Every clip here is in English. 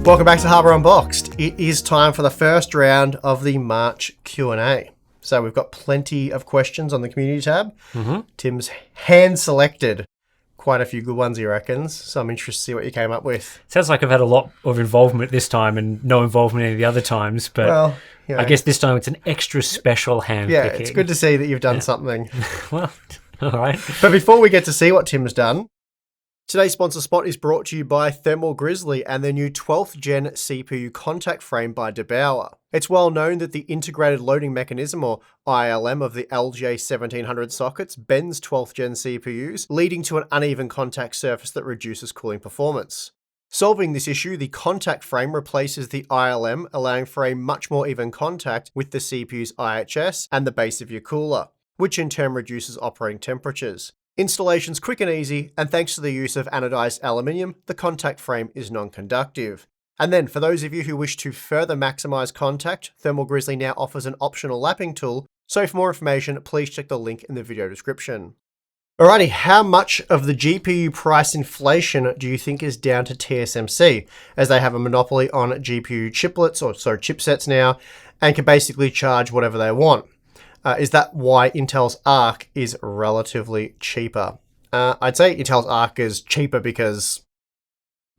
Welcome back to Harbour Unboxed. It is time for the first round of the March Q&A. So we've got plenty of questions on the community tab. Tim's hand-selected quite a few good ones, he reckons. So I'm interested to see what you came up with. Sounds like I've had a lot of involvement this time and no involvement any of the other times. But well, you know, I guess this time it's an extra special hand yeah, picking. it's good to see that you've done something. Well, all right. But before we get to see what Tim's done, today's sponsor spot is brought to you by Thermal Grizzly and their new 12th gen CPU contact frame by DeBauer. It's well known that the integrated loading mechanism, or ILM, of the LJ1700 sockets bends 12th gen CPUs, leading to an uneven contact surface that reduces cooling performance. Solving this issue, the contact frame replaces the ILM, allowing for a much more even contact with the CPU's IHS and the base of your cooler, which in turn reduces operating temperatures. Installation's quick and easy, and thanks to the use of anodized aluminium, the contact frame is non-conductive. And then, for those of you who wish to further maximize contact, Thermal Grizzly now offers an optional lapping tool, so for more information, please check the link in the video description. Alrighty, how much of the GPU price inflation do you think is down to TSMC, as they have a monopoly on GPU chipsets now, and can basically charge whatever they want? Is that why Intel's Arc is relatively cheaper? I'd say Intel's Arc is cheaper because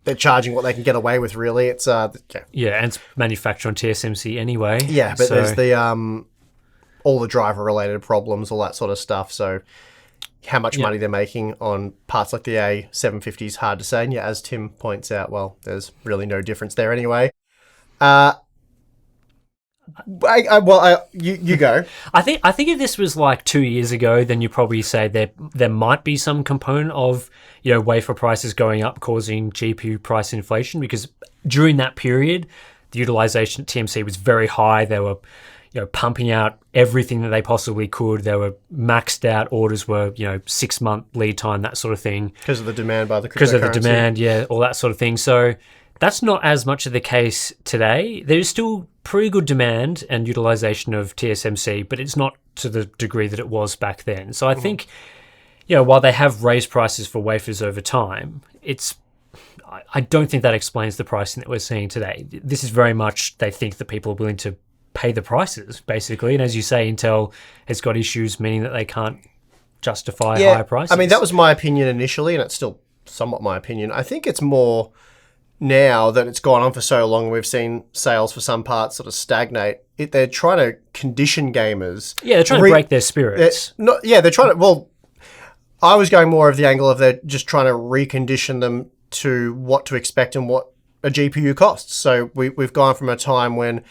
they're charging what they can get away with, really. It's and it's manufactured on TSMC anyway. Yeah, but there's the all the driver-related problems, all that sort of stuff. So how much money they're making on parts like the A750 is hard to say. And yeah, as Tim points out, well, there's really no difference there anyway. You go. I think if this was like 2 years ago, then you probably say there might be some component of wafer prices going up causing GPU price inflation, because during that period the utilization at TMC was very high. They were pumping out everything that they possibly could. They were maxed out. Orders were 6-month lead time, that sort of thing, because of the demand by the cryptocurrency. Because of the demand, all that sort of thing. So that's not as much of the case today. There is still pretty good demand and utilization of TSMC, but it's not to the degree that it was back then. So I think, while they have raised prices for wafers over time, I don't think that explains the pricing that we're seeing today. This is very much, they think that people are willing to pay the prices, basically. And as you say, Intel has got issues, meaning that they can't justify higher prices. I mean, that was my opinion initially, and it's still somewhat my opinion. I think it's more now that it's gone on for so long, we've seen sales for some parts sort of stagnate. They're trying to condition gamers. Yeah, they're trying to break their spirits. They're trying to. Well, I was going more of the angle of they're just trying to recondition them to what to expect and what a GPU costs. So we've gone from a time when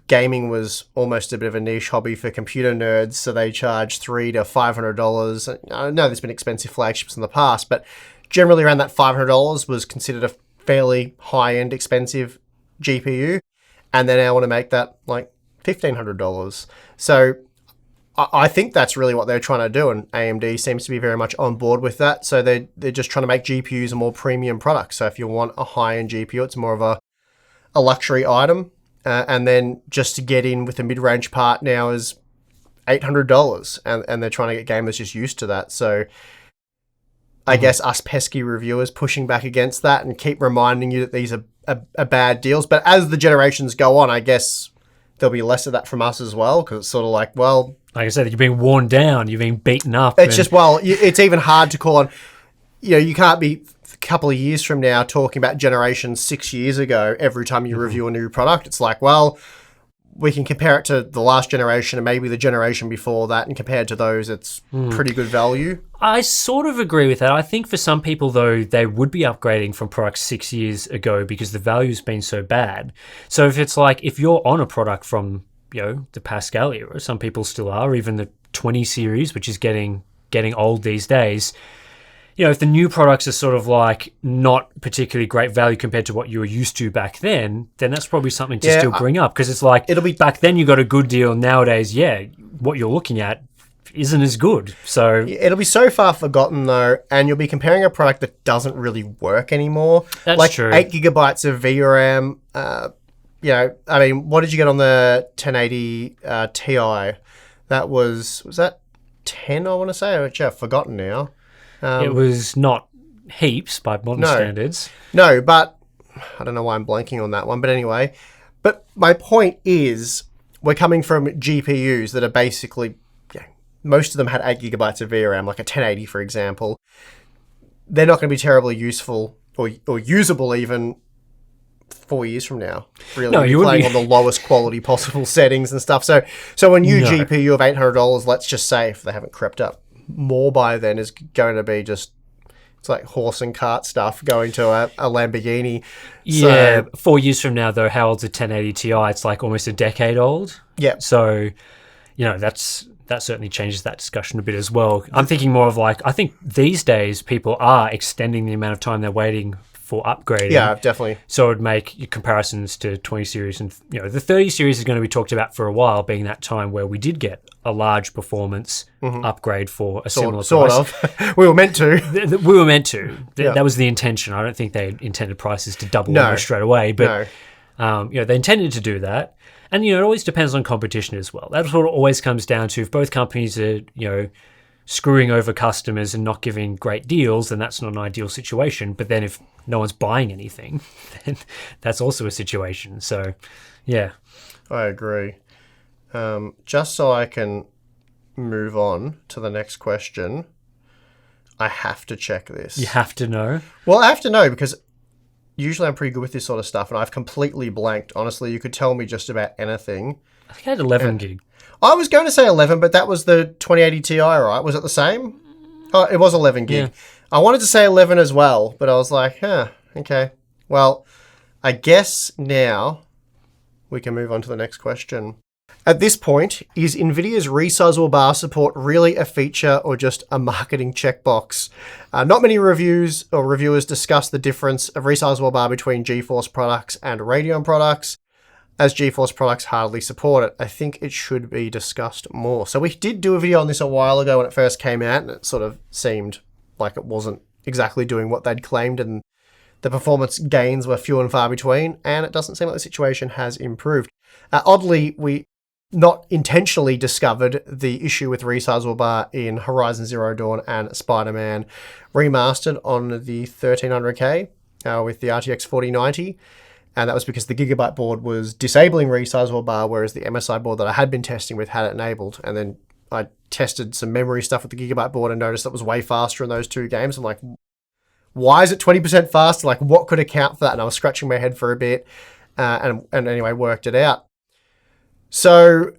gaming was almost a bit of a niche hobby for computer nerds, so they charge $300 to $500. I know there's been expensive flagships in the past, but generally around that $500 was considered a fairly high-end expensive GPU, and they now want to make that like $1,500. So I think that's really what they're trying to do, and AMD seems to be very much on board with that. So they're just trying to make GPUs a more premium product. So if you want a high-end GPU, it's more of a luxury item, and then just to get in with the mid-range part now is $800, and they're trying to get gamers just used to that. So I guess us pesky reviewers pushing back against that and keep reminding you that these are bad deals. But as the generations go on, I guess there'll be less of that from us as well, because it's sort of like, well, like I said, you're being worn down, you're being beaten up. It's just, it's even hard to call on. You can't be a couple of years from now talking about generations 6 years ago every time you review a new product. It's like, well, we can compare it to the last generation and maybe the generation before that, and compared to those, it's pretty good value. I sort of agree with that. I think for some people, though, they would be upgrading from products 6 years ago because the value's been so bad. So if it's like, if you're on a product from, the Pascal era, some people still are, even the 20 series, which is getting old these days, if the new products are sort of like not particularly great value compared to what you were used to back then that's probably something to still bring up, because it's like, it'll be back then you got a good deal. Nowadays, what you're looking at isn't as good. So it'll be so far forgotten though, and you'll be comparing a product that doesn't really work anymore. That's like true. 8 gigabytes of VRAM. I mean, what did you get on the 1080 Ti? That was that 10? I want to say. I've forgotten now. It was not heaps by modern standards. No, but I don't know why I'm blanking on that one, but anyway. But my point is, we're coming from GPUs that are basically, most of them had 8 gigabytes of VRAM, like a 1080, for example. They're not going to be terribly useful or usable even 4 years from now. Really, No, you're playing on the lowest quality possible settings and stuff. So a new GPU of $800, let's just say, if they haven't crept up more by then, is going to be just, it's like horse and cart stuff going to a Lamborghini. Yeah, 4 years from now, though, how old's a 1080 Ti? It's like almost a decade old. Yeah. So, that certainly changes that discussion a bit as well. I'm thinking more of like, I think these days people are extending the amount of time they're waiting for upgrading. Yeah, definitely. So it would make comparisons to 20 series, and the 30 series is going to be talked about for a while, being that time where we did get a large performance upgrade for a similar price. Sort of. We were meant to. We were meant to. That was the intention. I don't think they intended prices to double almost straight away, but they intended to do that. And it always depends on competition as well. That's what it always comes down to. If both companies are screwing over customers and not giving great deals, then that's not an ideal situation. But then if no one's buying anything, then that's also a situation. So, yeah. I agree. Just so I can move on to the next question, I have to check this. You have to know? Well, I have to know because usually I'm pretty good with this sort of stuff, and I've completely blanked. Honestly, you could tell me just about anything. I think I had 11 gig. I was going to say 11, but that was the 2080 Ti, right? Was it the same? Oh, it was 11 gig. Yeah. I wanted to say 11 as well, but I was like, okay. Well, I guess now we can move on to the next question. At this point, is Nvidia's resizable bar support really a feature or just a marketing checkbox? Not many reviews or reviewers discuss the difference of resizable bar between GeForce products and Radeon products, as GeForce products hardly support it. I think it should be discussed more. So we did do a video on this a while ago when it first came out, and it sort of seemed like it wasn't exactly doing what they'd claimed, and the performance gains were few and far between, and it doesn't seem like the situation has improved. Oddly, we not intentionally discovered the issue with resizable bar in Horizon Zero Dawn and Spider-Man Remastered on the 1300K with the RTX 4090. And that was because the Gigabyte board was disabling resizable bar, whereas the MSI board that I had been testing with had it enabled. And then I tested some memory stuff with the Gigabyte board and noticed that was way faster in those two games. I'm like, why is it 20% faster? Like, what could account for that? And I was scratching my head for a bit and anyway, worked it out. So,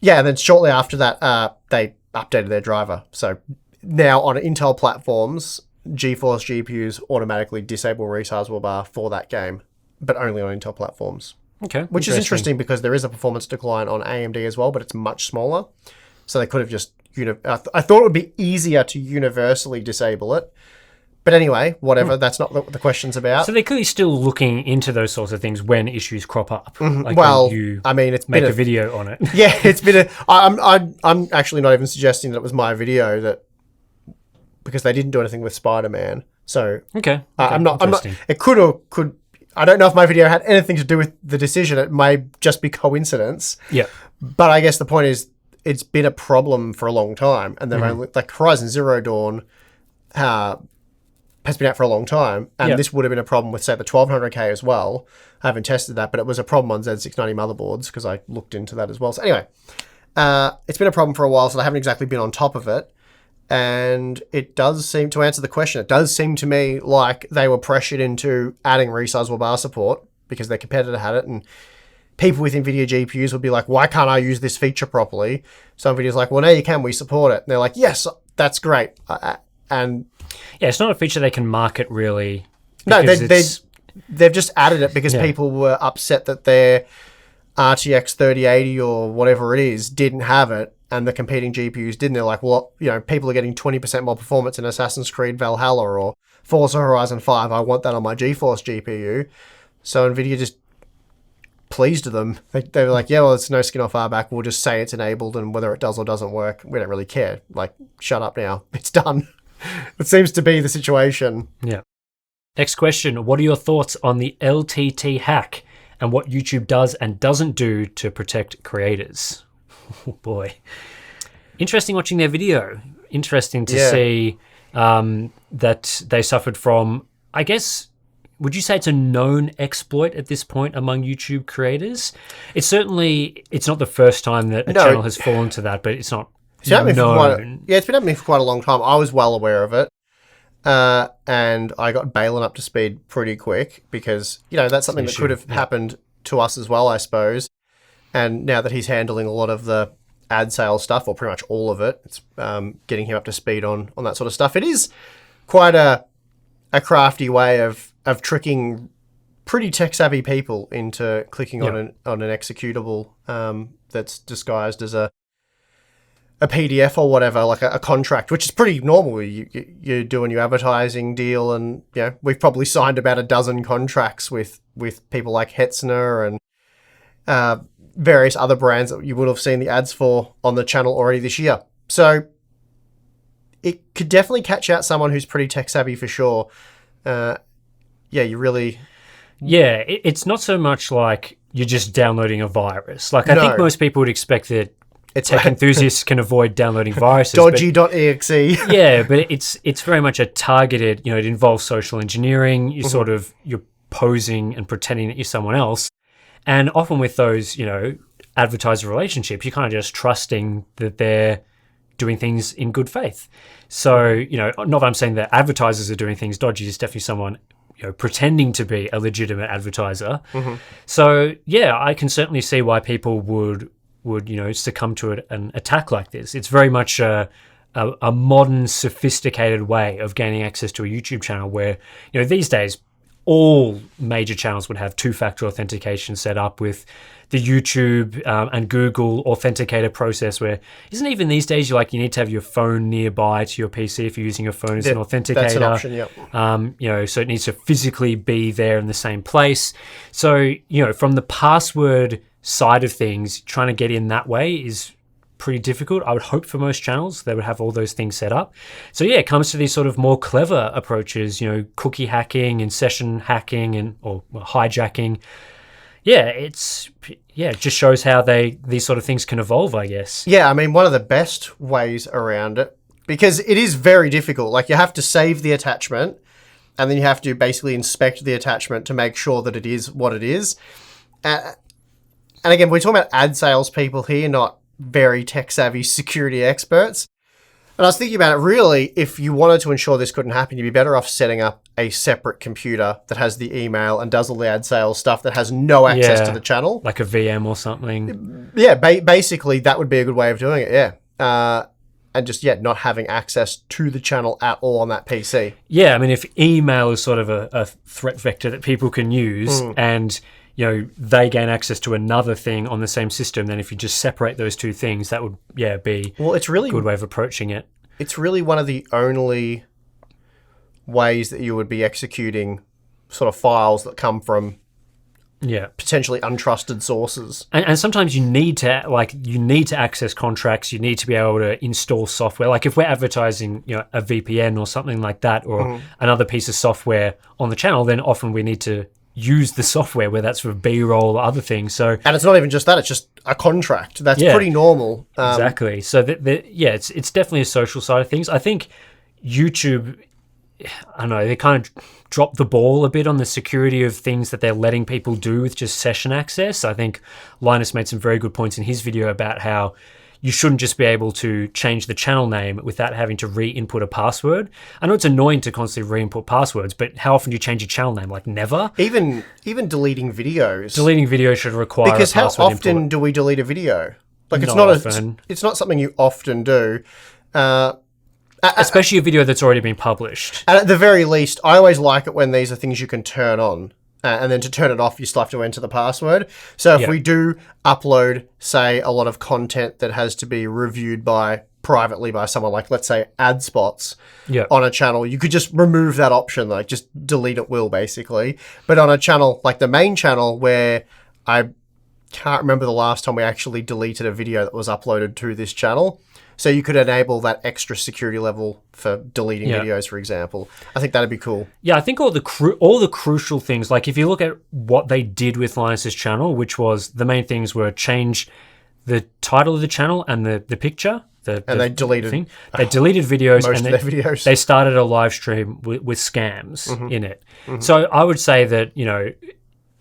yeah, and then shortly after that, they updated their driver. So now on Intel platforms, GeForce GPUs automatically disable resizable bar for that game, but only on Intel platforms. Okay. Which is interesting because there is a performance decline on AMD as well, but it's much smaller. So they could have just... I thought it would be easier to universally disable it. But anyway, whatever. That's not what the question's about. So they're clearly still looking into those sorts of things when issues crop up. Like well, you I mean, it's make been a video on it. Yeah, it's been a... I'm actually not even suggesting that it was my video, that because they didn't do anything with Spider-Man. So Okay. I'm not. It could or could. I don't know if my video had anything to do with the decision. It may just be coincidence. Yeah. But I guess the point is, it's been a problem for a long time, and they've only, like Horizon Zero Dawn has been out for a long time, and this would have been a problem with, say, the 1200K as well. I haven't tested that, but it was a problem on Z690 motherboards because I looked into that as well. So anyway, it's been a problem for a while, so they haven't exactly been on top of it. And it does seem to answer the question. It does seem to me like they were pressured into adding resizable bar support because their competitor had it, and people with Nvidia GPUs would be like, why can't I use this feature properly? So Nvidia's like, well, now you can, we support it. And they're like, yes, that's great. And yeah, it's not a feature they can market really. No, they've just added it because people were upset that their RTX 3080 or whatever it is didn't have it, and the competing GPUs didn't. They're like, well, people are getting 20% more performance in Assassin's Creed Valhalla or Forza Horizon 5. I want that on my GeForce GPU. So Nvidia just pleased them. They were like, yeah, well, it's no skin off our back. We'll just say it's enabled, and whether it does or doesn't work, we don't really care. Like, shut up now. It's done. It seems to be the situation. Yeah. Next question. What are your thoughts on the LTT hack and what YouTube does and doesn't do to protect creators? Oh boy. Interesting watching their video. Interesting to see that they suffered from, I guess, would you say it's a known exploit at this point among YouTube creators? It's not the first time that a channel has fallen to that, but it's not known. It's been happening for quite a long time. I was well aware of it. And I got Balin up to speed pretty quick because, that's something that could have happened to us as well, I suppose. And now that he's handling a lot of the ad sales stuff, or pretty much all of it, it's getting him up to speed on that sort of stuff. It is quite a crafty way of tricking pretty tech-savvy people into clicking on an executable that's disguised as a PDF or whatever, like a contract, which is pretty normal. You're doing your advertising deal, and we've probably signed about a dozen contracts with people like Hetzner and various other brands that you would have seen the ads for on the channel already this year. So it could definitely catch out someone who's pretty tech savvy for sure. You really... Yeah, it's not so much like you're just downloading a virus. Like, I think most people would expect that tech enthusiasts can avoid downloading viruses. Dodgy.exe. Yeah, but it's very much a targeted, it involves social engineering. You're posing and pretending that you're someone else. And often with those, advertiser relationships, you're kind of just trusting that they're doing things in good faith. So, not that I'm saying that advertisers are doing things dodgy, it's definitely someone, pretending to be a legitimate advertiser. Mm-hmm. So, I can certainly see why people would succumb to an attack like this. It's very much a modern, sophisticated way of gaining access to a YouTube channel where, these days, all major channels would have two-factor authentication set up with the YouTube and Google authenticator process where, isn't even these days you need to have your phone nearby to your PC if you're using your phone as an authenticator. That's an option, yep. So it needs to physically be there in the same place. So, from the password side of things, trying to get in that way is pretty difficult. I would hope for most channels they would have all those things set up. So it comes to these sort of more clever approaches, cookie hacking and session hacking or hijacking. It just shows how these sort of things can evolve, I guess. Yeah, I mean, one of the best ways around it, because it is very difficult. Like, you have to save the attachment and then you have to basically inspect the attachment to make sure that it is what it is. And again, we're talking about ad sales people here, not very tech-savvy security experts. And I was thinking about it, really, if you wanted to ensure this couldn't happen, you'd be better off setting up a separate computer that has the email and does all the ad sales stuff that has no access to the channel. Like a VM or something. Yeah, basically, that would be a good way of doing it, and just, not having access to the channel at all on that PC. Yeah, I mean, if email is sort of a threat vector that people can use and... they gain access to another thing on the same system, then if you just separate those two things, that would, be it's really a good way of approaching it. It's really one of the only ways that you would be executing sort of files that come from potentially untrusted sources. And sometimes you need to access contracts, you need to be able to install software. Like if we're advertising, a VPN or something like that, or another piece of software on the channel, then often we need to use the software, whether that's for B-roll or other things. So, and it's not even just that; it's just a contract. That's pretty normal. Exactly. So, it's definitely a social side of things. I think YouTube, I don't know, they kind of dropped the ball a bit on the security of things that they're letting people do with just session access. I think Linus made some very good points in his video about how you shouldn't just be able to change the channel name without having to re-input a password. I know it's annoying to constantly re-input passwords, but how often do you change your channel name? Like never? Even deleting videos. Deleting videos should require because a password how often input. do we delete a video? Like it's not often. It's not something you often do. Especially a video that's already been published. And at the very least, I always like it when these are things you can turn on. And then to turn it off, you still have to enter the password. So if we do upload, say, a lot of content that has to be reviewed privately by someone like, let's say, ad spots on a channel, you could just remove that option, like just delete at will, basically. But on a channel like the main channel, where I can't remember the last time we actually deleted a video that was uploaded to this channel. So you could enable that extra security level for deleting videos, for example. I think that'd be cool. Yeah, I think all the crucial things, like if you look at what they did with Linus's channel, which was the main things were change the title of the channel and the picture, And they deleted thing. They deleted videos most and of their videos. They started a live stream with scams in it. So I would say that,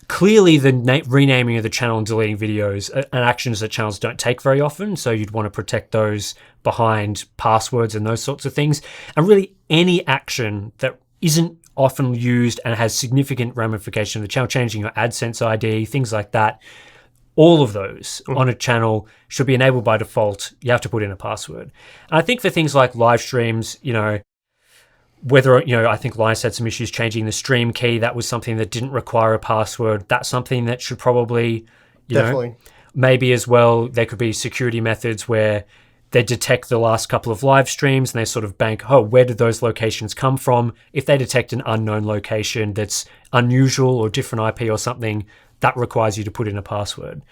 clearly the renaming of the channel and deleting videos are actions that channels don't take very often. So you'd want to protect those behind passwords and those sorts of things. And really any action that isn't often used and has significant ramification of the channel, changing your AdSense ID, things like that, all of those on a channel should be enabled by default. You have to put in a password. And I think for things like live streams, whether, I think Linus had some issues changing the stream key. That was something that didn't require a password. That's something that should probably, Definitely. Maybe as well, there could be security methods where they detect the last couple of live streams and they sort of bank, where did those locations come from? If they detect an unknown location that's unusual or different IP or something, that requires you to put in a password.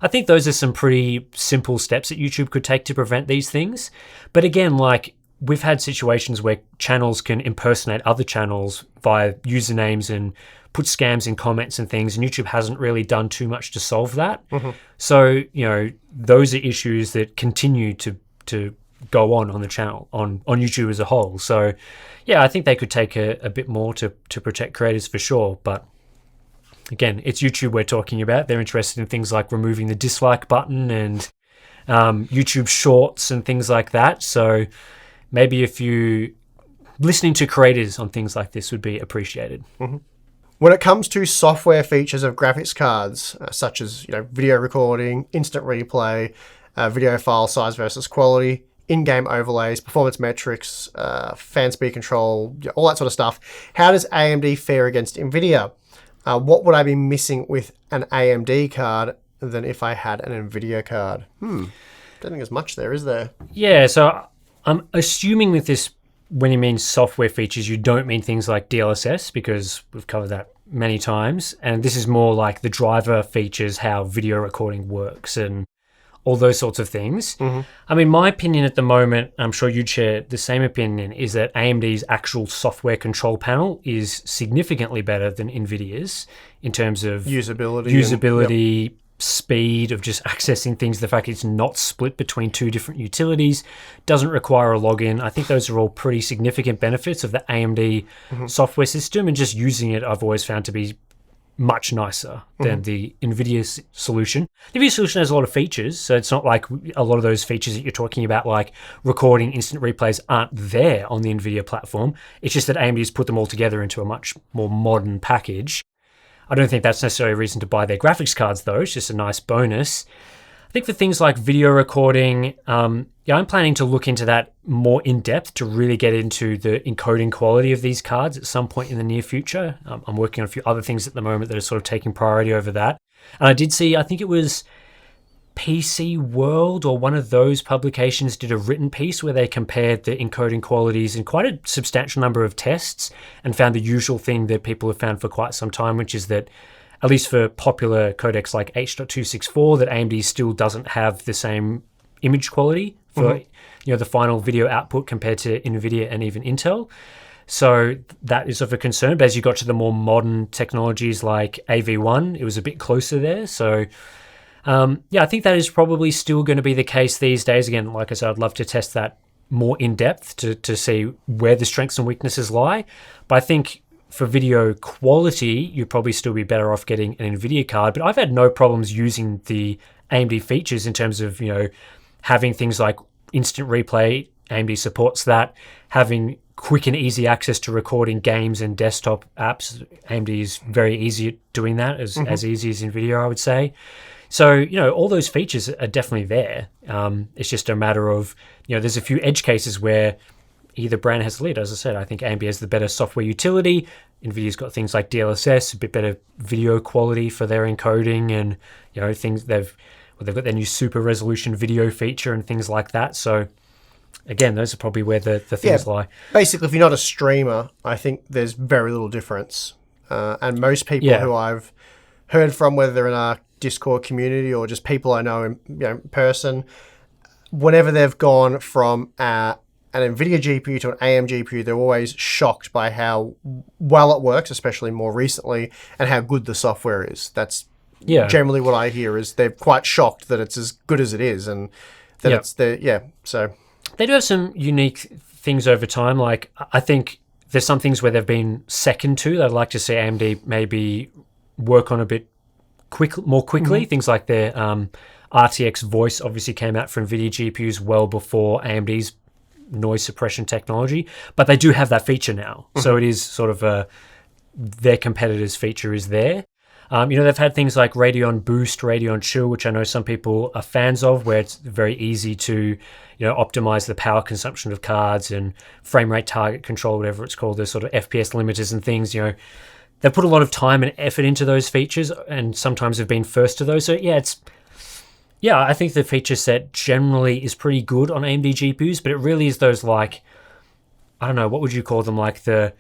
I think those are some pretty simple steps that YouTube could take to prevent these things. But again, we've had situations where channels can impersonate other channels via usernames and put scams in comments and things, and YouTube hasn't really done too much to solve that. So, those are issues that continue to go on the channel, on YouTube as a whole. So, yeah, I think they could take a bit more to protect creators for sure. But again, it's YouTube we're talking about. They're interested in things like removing the dislike button and YouTube Shorts and things like that. So maybe if you listening to creators on things like this would be appreciated. When it comes to software features of graphics cards, such as video recording, instant replay, video file size versus quality, in-game overlays, performance metrics, fan speed control, all that sort of stuff, how does AMD fare against Nvidia? What would I be missing with an AMD card than if I had an Nvidia card? Don't think there's much there, is there? Yeah, so I'm assuming with this, when you mean software features, you don't mean things like DLSS, because we've covered that many times. And this is more like the driver features, how video recording works and all those sorts of things. I mean, my opinion at the moment, I'm sure you'd share the same opinion, is that AMD's actual software control panel is significantly better than Nvidia's in terms of usability, speed of just accessing things, the fact it's not split between two different utilities, doesn't require a login. I think those are all pretty significant benefits of the AMD software system, and just using it I've always found to be much nicer than the Nvidia solution. The Nvidia solution has a lot of features, so it's not like a lot of those features that you're talking about, like recording instant replays, aren't there on the Nvidia platform. It's just that AMD's put them all together into a much more modern package. I don't think that's necessarily a reason to buy their graphics cards, though. It's just a nice bonus. I think for things like video recording, I'm planning to look into that more in depth to really get into the encoding quality of these cards at some point in the near future. I'm working on a few other things at the moment that are sort of taking priority over that. And I did see, I think it was PC World or one of those publications did a written piece where they compared the encoding qualities in quite a substantial number of tests and found the usual thing that people have found for quite some time, which is that at least for popular codecs like H.264, that AMD still doesn't have the same image quality for the final video output compared to Nvidia and even Intel. So that is of a concern. But as you got to the more modern technologies like AV1, it was a bit closer there. So I think that is probably still going to be the case these days. Again, like I said, I'd love to test that more in depth to see where the strengths and weaknesses lie. But I think for video quality, you'd probably still be better off getting an Nvidia card. But I've had no problems using the AMD features in terms of, having things like instant replay. AMD supports that. Having quick and easy access to recording games and desktop apps. AMD is very easy at doing that, as easy as Nvidia, I would say. So, all those features are definitely there. It's just a matter of, there's a few edge cases where either brand has the lead. As I said, I think AMD has the better software utility. Nvidia's got things like DLSS, a bit better video quality for their encoding, and things they've got their new super resolution video feature and things like that. So again, those are probably where the things lie. Basically, if you're not a streamer, I think there's very little difference. And most people who I've heard from, whether they're in our Discord community or just people I know in person, whenever they've gone from an Nvidia GPU to an AM GPU, they're always shocked by how well it works, especially more recently, and how good the software is. That's generally what I hear, is they're quite shocked that it's as good as it is, and that it's the so They do have some unique things over time. Like, I think there's some things where they've been second to that I'd like to see AMD maybe work on a bit more quickly. Things like their RTX voice obviously came out for NVIDIA GPUs well before AMD's noise suppression technology, but they do have that feature now. So it is sort of their competitor's feature is there. They've had things like Radeon Boost, Radeon Chill, which I know some people are fans of, where it's very easy to, optimize the power consumption of cards and frame rate target control, whatever it's called, the sort of FPS limiters and things. They've put a lot of time and effort into those features, and sometimes have been first to those. So I think the feature set generally is pretty good on AMD GPUs, but it really is those, like, I don't know, what would you call them? Like the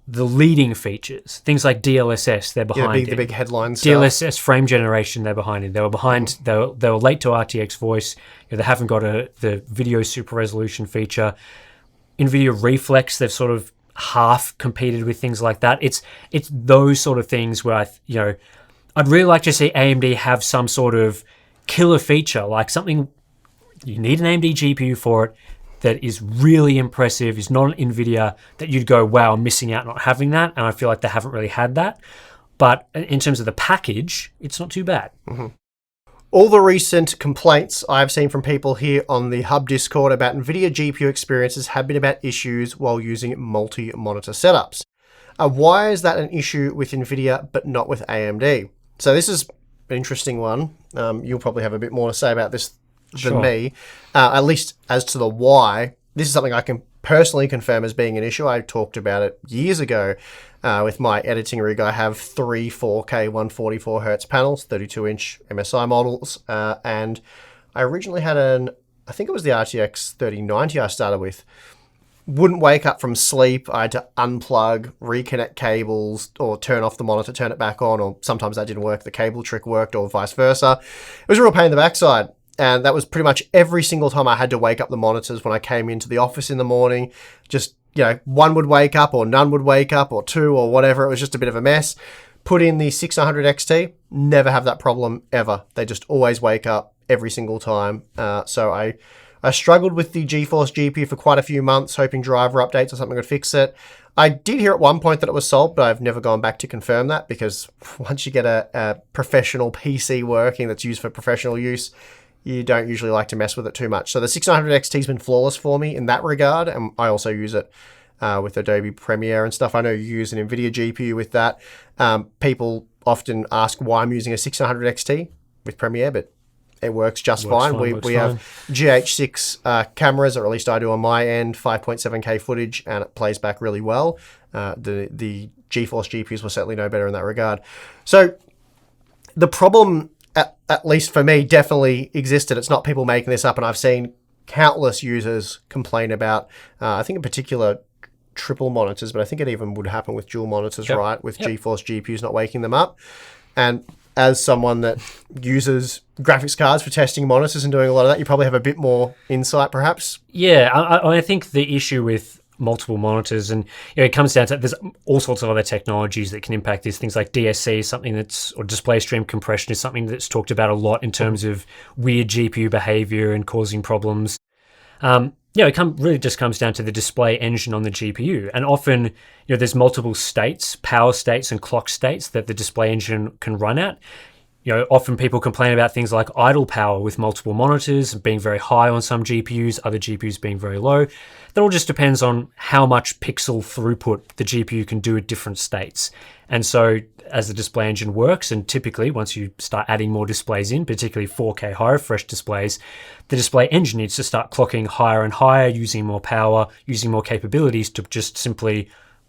leading features, things like DLSS, they're behind. The big headline stuff. DLSS frame generation, they're behind it. They were behind. They were late to RTX voice. They haven't got the video super resolution feature. NVIDIA Reflex, they've sort of half competed with things like that. It's those sort of things where I'd really like to see AMD have some sort of killer feature, like something you need an AMD GPU for it, that is really impressive, is not an Nvidia, that you'd go, wow, I'm missing out not having that. And I feel like they haven't really had that. But in terms of the package, it's not too bad. All the recent complaints I've seen from people here on the Hub Discord about Nvidia GPU experiences have been about issues while using multi-monitor setups. Why is that an issue with Nvidia but not with AMD? So this is an interesting one. You'll probably have a bit more to say about this than me, at least as to the why. This is something I can personally confirm as being an issue. I talked about it years ago with my editing rig. I have three 4K 144Hz panels, 32-inch MSI models, and I originally had I think it was the RTX 3090 I started with. Wouldn't wake up from sleep. I had to unplug, reconnect cables, or turn off the monitor, turn it back on, or sometimes that didn't work, the cable trick worked, or vice versa. It was a real pain in the backside. And that was pretty much every single time I had to wake up the monitors when I came into the office in the morning. Just, one would wake up, or none would wake up, or two, or whatever. It was just a bit of a mess. Put in the 6900 XT, never have that problem ever. They just always wake up every single time. So I struggled with the GeForce GPU for quite a few months, hoping driver updates or something would fix it. I did hear at one point that it was solved, but I've never gone back to confirm that, because once you get a professional PC working that's used for professional use, you don't usually like to mess with it too much. So the 6900 XT has been flawless for me in that regard, and I also use it with Adobe Premiere and stuff. I know you use an Nvidia GPU with that. People often ask why I'm using a 6900 XT with Premiere, but it works just fine. We have GH6 cameras, or at least I do on my end, 5.7K footage, and it plays back really well. The GeForce GPUs will certainly know better in that regard. So the problem, at least for me, definitely existed. It's not people making this up, and I've seen countless users complain about, I think in particular, triple monitors, but I think it even would happen with dual monitors, right? With GeForce GPUs not waking them up. And as someone that uses graphics cards for testing monitors and doing a lot of that, you probably have a bit more insight, perhaps. Yeah, I think the issue with multiple monitors, and it comes down to, there's all sorts of other technologies that can impact this. Things like DSC, or display stream compression, is something that's talked about a lot in terms of weird GPU behavior and causing problems. It really just comes down to the display engine on the GPU. And often, there's multiple states, power states and clock states that the display engine can run at. Often people complain about things like idle power with multiple monitors being very high on some GPUs, other GPUs being very low. That all just depends on how much pixel throughput the GPU can do at different states. And so as the display engine works, and typically once you start adding more displays in, particularly 4K high refresh displays, the display engine needs to start clocking higher and higher, using more power, using more capabilities to just simply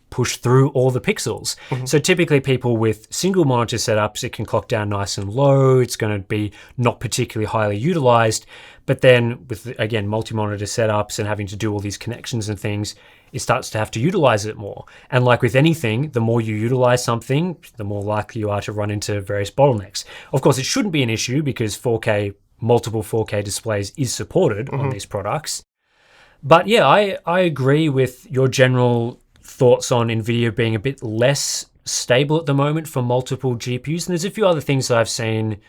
push through all the pixels. So typically people with single monitor setups, it can clock down nice and low. It's going to be not particularly highly utilized. But then with, again, multi-monitor setups and having to do all these connections and things, it starts to have to utilize it more. And like with anything, the more you utilize something, the more likely you are to run into various bottlenecks. Of course, it shouldn't be an issue because multiple 4K displays is supported on these products. But yeah, I agree with your general thoughts on Nvidia being a bit less stable at the moment for multiple GPUs. And there's a few other things that I've seen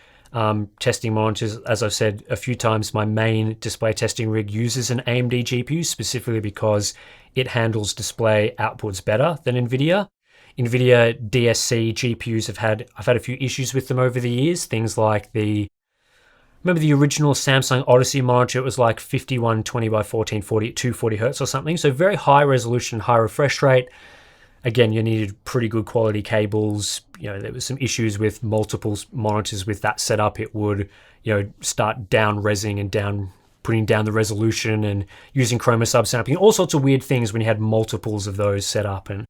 testing monitors. As I've said a few times, my main display testing rig uses an AMD GPU specifically because it handles display outputs better than Nvidia. Nvidia DSC GPUs I've had a few issues with them over the years. Things like remember the original Samsung Odyssey monitor? It was like 5120 by 1440 at 240 hertz or something. So very high resolution, high refresh rate. Again, you needed pretty good quality cables. There was some issues with multiple monitors with that setup. It would, start down resing and putting down the resolution and using chroma subsampling, all sorts of weird things when you had multiples of those set up. And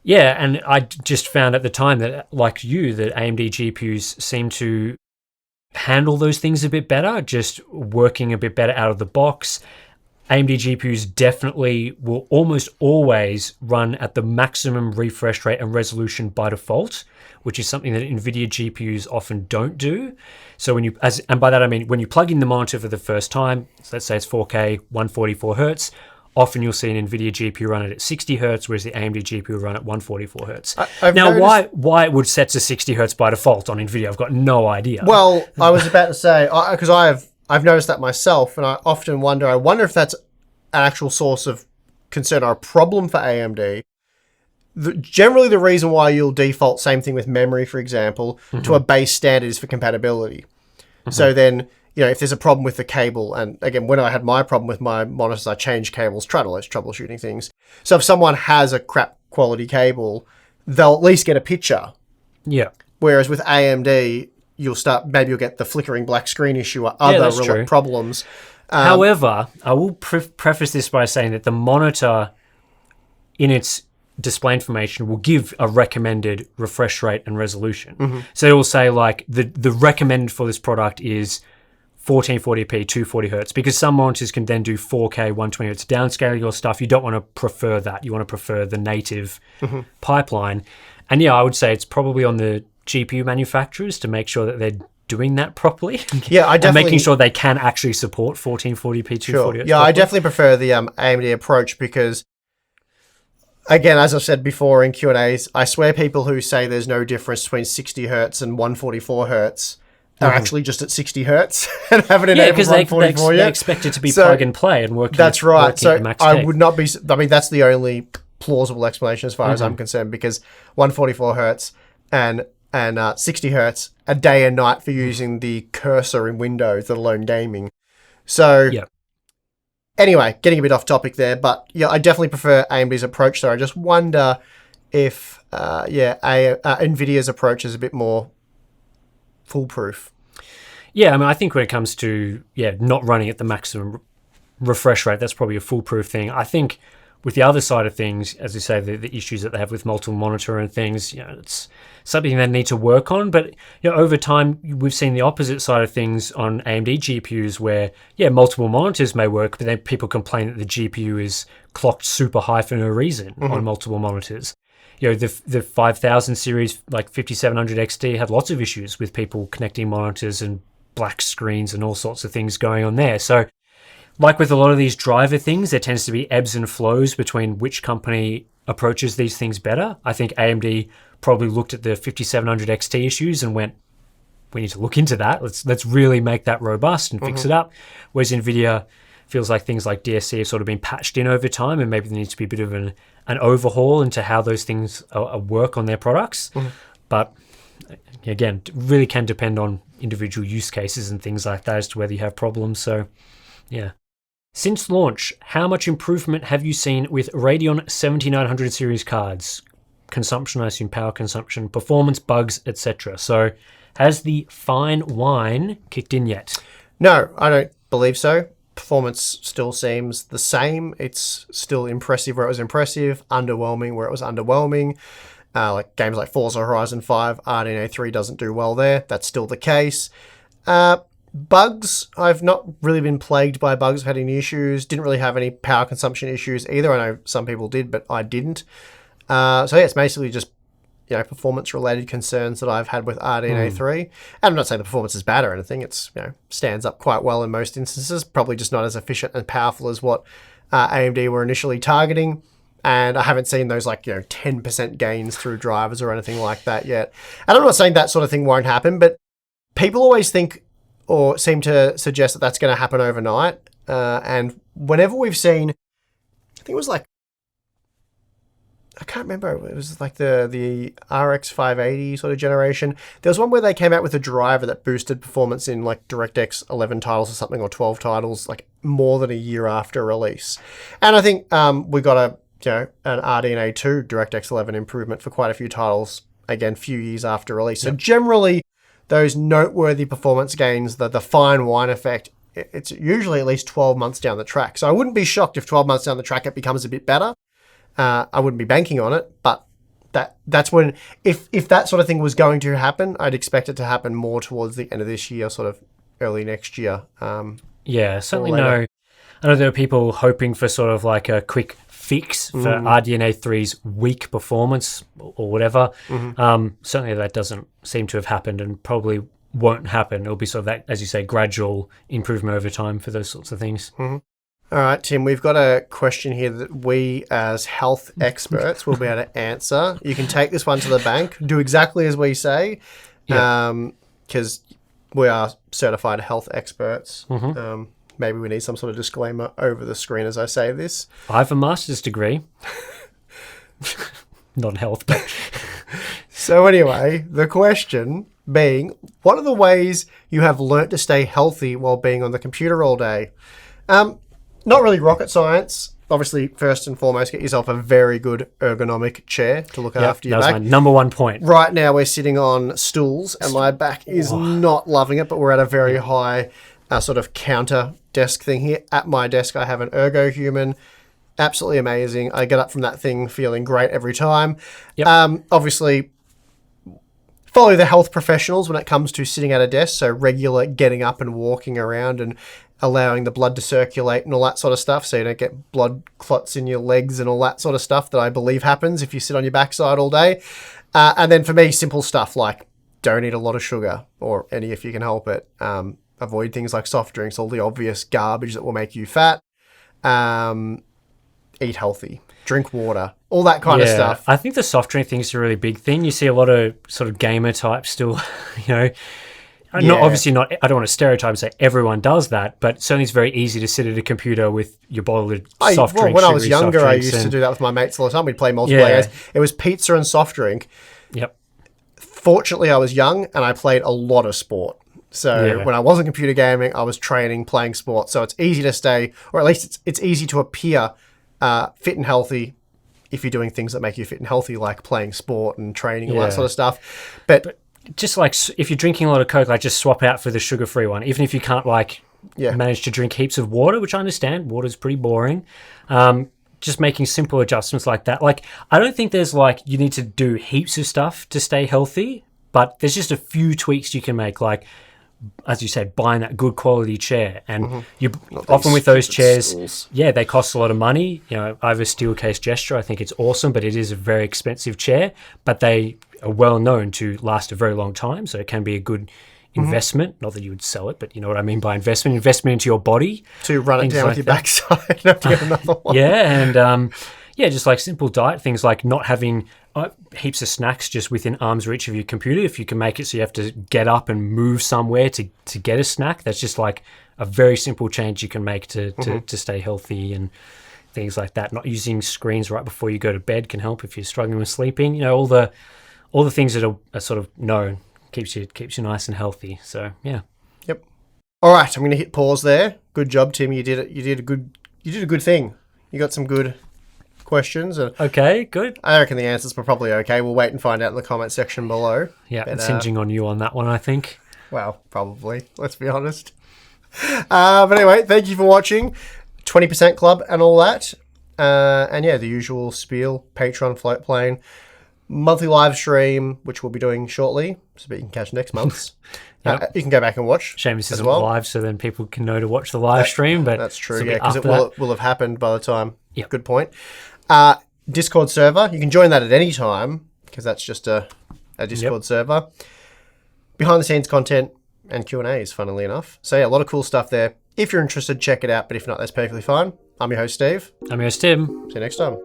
and I just found at the time that, like you, that AMD GPUs seem to handle those things a bit better, just working a bit better out of the box. AMD GPUs definitely will almost always run at the maximum refresh rate and resolution by default, which is something that Nvidia GPUs often don't do. So and by that I mean when you plug in the monitor for the first time, so let's say it's 4K, 144 hertz, often you'll see an Nvidia GPU run it at 60 hertz, whereas the AMD GPU will run at 144 hertz. Why it would set to 60 hertz by default on Nvidia, I've got no idea. Well, I was about to say, because I've noticed that myself, and I often wonder if that's an actual source of concern or a problem for AMD. Generally, the reason why you'll default, same thing with memory, for example, to a base standard is for compatibility. So then, if there's a problem with the cable, and again, when I had my problem with my monitors, I changed cables, tried all those troubleshooting things. So if someone has a crap quality cable, they'll at least get a picture. Yeah. Whereas with AMD, maybe you'll get the flickering black screen issue or other problems. However, I will preface this by saying that the monitor in its display information will give a recommended refresh rate and resolution. So it will say like the recommended for this product is 1440p, 240 hertz, because some monitors can then do 4K, 120 hertz downscaling your stuff. You don't want to prefer that. You want to prefer the native pipeline. And I would say it's probably on the GPU manufacturers to make sure that they're doing that properly. Yeah, I definitely... and making sure they can actually support 1440p, 240 hertz. Yeah, I definitely prefer the AMD approach because, again, as I've said before in Q&As, I swear people who say there's no difference between 60 hertz and 144 hertz are actually just at 60 hertz and haven't enabled 144 yet. They expect it to be plug and play and working. That's right. Working so at max I would not be... I mean, that's the only plausible explanation as far as I'm concerned, because 144 hertz and 60 hertz a day and night for using the cursor in Windows, let alone gaming. So anyway, getting a bit off topic there, but I definitely prefer AMD's approach there. I just wonder if Nvidia's approach is a bit more foolproof. Yeah, I mean, I think when it comes to not running at the maximum refresh rate, that's probably a foolproof thing. I think with the other side of things, as you say, the issues that they have with multiple monitor and things, it's something they need to work on. But over time, we've seen the opposite side of things on AMD GPUs, where multiple monitors may work, but then people complain that the GPU is clocked super high for no reason on multiple monitors. The 5000 series, like 5700 XT, had lots of issues with people connecting monitors and black screens and all sorts of things going on there. So, like with a lot of these driver things, there tends to be ebbs and flows between which company approaches these things better. I think AMD probably looked at the 5700 XT issues and went, we need to look into that. Let's really make that robust and fix it up. Whereas Nvidia feels like things like DSC have sort of been patched in over time, and maybe there needs to be a bit of an overhaul into how those things work on their products. But again, it really can depend on individual use cases and things like that as to whether you have problems. So, yeah. Since launch, how much improvement have you seen with Radeon 7900 series cards? Consumption, I assume power consumption, performance, bugs, etc. So, has the fine wine kicked in yet? No, I don't believe so. Performance still seems the same. It's still impressive where it was impressive, underwhelming where it was underwhelming. Like games like Forza Horizon 5, RDNA 3 doesn't do well there. That's still the case. Bugs, I've not really been plagued by bugs. I've had any issues. Didn't really have any power consumption issues either. I know some people did, but I didn't. It's basically just performance-related concerns that I've had with RDNA 3. And I'm not saying the performance is bad or anything. It's stands up quite well in most instances. Probably just not as efficient and powerful as what AMD were initially targeting. And I haven't seen those 10% gains through drivers or anything like that yet. And I'm not saying that sort of thing won't happen, but people always think or seem to suggest that that's going to happen overnight. And whenever we've seen, I think it was like, I can't remember, it was like the RX 580 sort of generation. There was one where they came out with a driver that boosted performance in like DirectX 11 titles or something, or 12 titles, like more than a year after release. And I think we got an RDNA 2 DirectX 11 improvement for quite a few titles, again, few years after release. So generally, those noteworthy performance gains, the fine wine effect, it's usually at least 12 months down the track. So I wouldn't be shocked if 12 months down the track it becomes a bit better. I wouldn't be banking on it, but that's when, if that sort of thing was going to happen, I'd expect it to happen more towards the end of this year, sort of early next year. Yeah, certainly no. I know there are people hoping for sort of like a quick fix for RDNA 3's weak performance or whatever. Certainly that doesn't seem to have happened and probably won't happen. It'll be sort of that, as you say, gradual improvement over time for those sorts of things. All right, Tim, we've got a question here that we as health experts will be able to answer. You can take this one to the bank, do exactly as we say, because we are certified health experts. Maybe we need some sort of disclaimer over the screen as I say this. I have a master's degree. Not health, but... So anyway, the question being, what are the ways you have learnt to stay healthy while being on the computer all day? Not really rocket science. Obviously, first and foremost, get yourself a very good ergonomic chair to look after your back. That was my number one point. Right now, we're sitting on stools, and my back is not loving it, but we're at a very high sort of counter desk thing here. At my desk, I have an Ergo Human. Absolutely amazing. I get up from that thing feeling great every time. Obviously, follow the health professionals when it comes to sitting at a desk, so regular getting up and walking around and allowing the blood to circulate and all that sort of stuff, so you don't get blood clots in your legs and all that sort of stuff that I believe happens if you sit on your backside all day. And then for me, simple stuff like don't eat a lot of sugar, or any if you can help it. Avoid things like soft drinks, all the obvious garbage that will make you fat. Eat healthy. Drink water. All that kind of stuff. I think the soft drink thing is a really big thing. You see a lot of sort of gamer types still, not obviously not. I don't want to stereotype and say everyone does that, but certainly it's very easy to sit at a computer with your bottle of soft drink. When I was younger, I used to do that with my mates all the time. We'd play multiplayer games. It was pizza and soft drink. Yep. Fortunately, I was young and I played a lot of sport. So when I wasn't computer gaming, I was training, playing sport. So it's easy to stay, or at least it's easy to appear fit and healthy if you're doing things that make you fit and healthy, like playing sport and training and all that sort of stuff. But just like if you're drinking a lot of Coke, like just swap out for the sugar-free one. Even if you can't manage to drink heaps of water, which I understand, water's pretty boring. Just making simple adjustments like that. Like, I don't think there's you need to do heaps of stuff to stay healthy, but there's just a few tweaks you can make, like, as you said, buying that good quality chair. And you often with those chairs, stools. They cost a lot of money. I have a Steelcase Gesture. I think it's awesome, but it is a very expensive chair. But they are well known to last a very long time, so it can be a good investment. Not that you would sell it, but you know what I mean by investment. Investment into your body. To run it down with your backside and have to get another one. And just like simple diet things, like not having heaps of snacks just within arm's reach of your computer. If you can make it so you have to get up and move somewhere to get a snack, that's just like a very simple change you can make to stay healthy, and things like that. Not using screens right before you go to bed can help if you're struggling with sleeping. All the things that are sort of known keeps you nice and healthy. So Yep. All right, I'm going to hit pause there. Good job, Tim. You did it. You did a good thing. You got some good questions. Okay, good. I reckon the answers were probably okay. We'll wait and find out in the comment section below. Yeah, it's hinging on you on that one, I think. Well, probably. Let's be honest. But anyway, thank you for watching. 20% Club and all that. The usual spiel. Patreon, Float Plane. Monthly live stream, which we'll be doing shortly, so you can catch next month's. You can go back and watch. Shame this isn't live, so then people can know to watch the live stream. But that's true, because it will have happened by the time. Yep. Good point. Discord server, you can join that at any time, because that's just a Discord server. Behind the scenes content and Q&As, funnily enough. So a lot of cool stuff there. If you're interested, check it out, but if not, that's perfectly fine. I'm your host, Steve. I'm your host, Tim. See you next time.